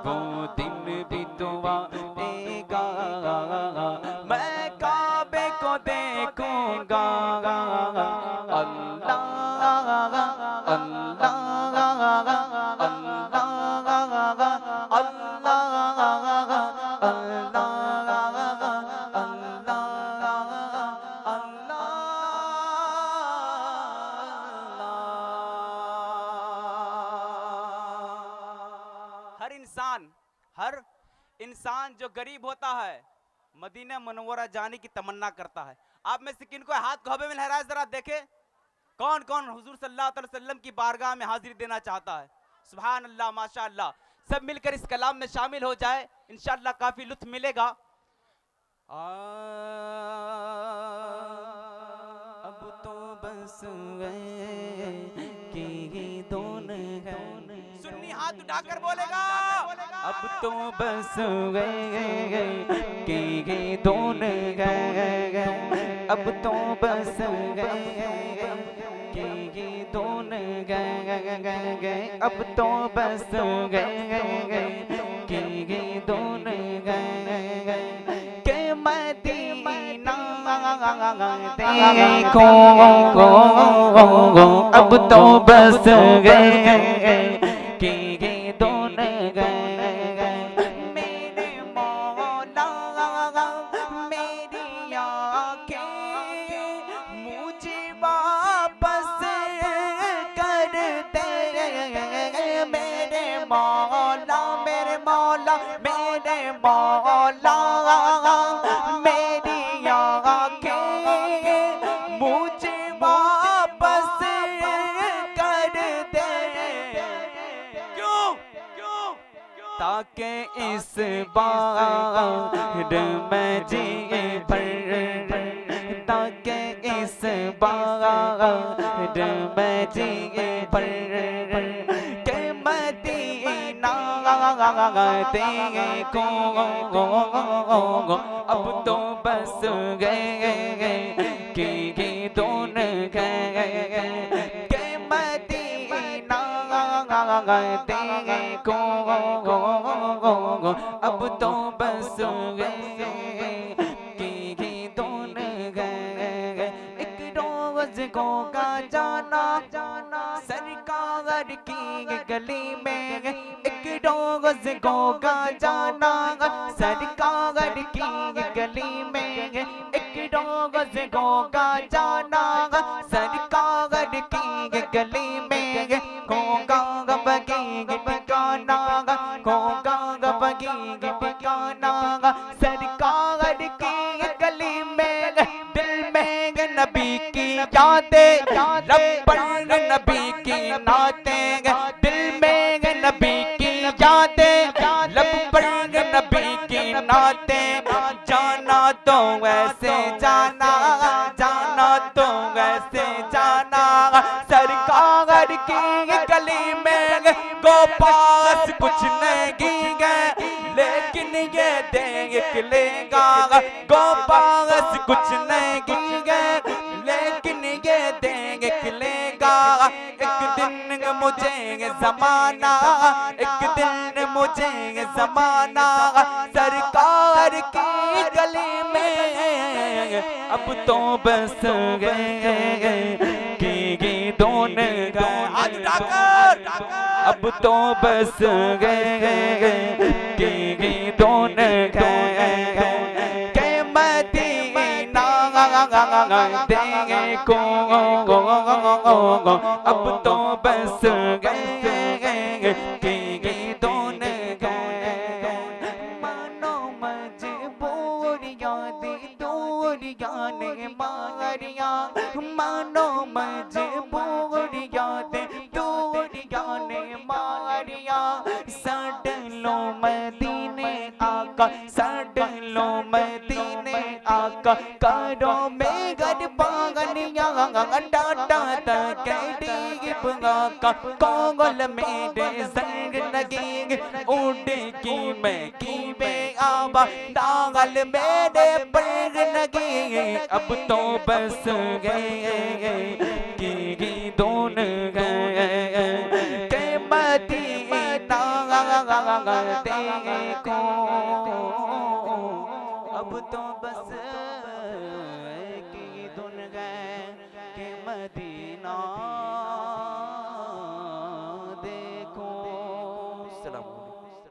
वो दिन भी तो आएगा, मैं काबे को देखूंगा। अल्लाह अल्लाह हर इंसान जो गरीब होता है मदीना मुनव्वरा जाने की तमन्ना करता है। आप में से किन को हाथ को हवा में लहराए जरा देखे, कौन कौन हुजूर सल्लल्लाहु अलैहि वसल्लम की बारगाह में हाजिरी देना चाहता है। सुभान अल्लाह माशाअल्लाह। सब मिलकर इस कलाम में शामिल हो जाए, इंशाअल्लाह काफी लुत्फ मिलेगा। अब तो बस सुन्नी हाथ उठाकर बोलेगा, अब तो बस के दोन गए, अब तो बस के दोन गए, अब तो बस के दोन गए, के मदीना देखो अब तो बस गए के दोन गए, मेरे मौला मेरी आंखें मुझे वापस कर दे, मेरे मौला मेरे मौला मेरे मौला मेरी आंखें मुझे वापस कर दे। क्यों क्यों ताकि इस बार मैं जी पर, ताकि इस बार मैं जी पर के मदीना देखो अब तो बस गए के दोन गए, के मदीना देखो अब तो बस गए के दोन गए। एक रोज को का जाना सरकार की गली में, एक रोज को का जाना सरकार की गली में, एक रोज को का जाना सरकार की गली में, होगा बगी ठिकाना, होगा बगी ठिकाना सरकार की गली में, दिल में नबी की यादें लब पर नबी की नातें, दिल में नबी की यादें लब पर नबी की नातें, जाना तो वैसे जाना, जाना तो वैसे जाना सरकार की गली में, गो पास कुछ नहीं गए लेकिन ये देख लेगा, गो पास कुछ नहीं गए लेकिन ये देख लेगा। एक दिन मुझे जमाना, एक दिन मुझे जमाना सरकार की गली में अब तो बस गए के दोन गए, हाथ उठाकर अब तो बस गए के दोन गए, के मदीना देखो अब तो बस गए के दोन गए। मानो मजबूरियां दी दूरियां ने मारिया, मानो मजबूरियां दी दूरियां ने मारिया, सड लो मदीने आका, सड लो मदीने आका, करो में गड़ पागनिया डाटा तक का कोगल मेरे संग लगी उड़ की मैं की में आवा, दागल मेरे पर लगी अब तो बस गए के दोन गए, के मदीना देखो, अब तो बस की धुन गए कि मदीना देखो। सलाम।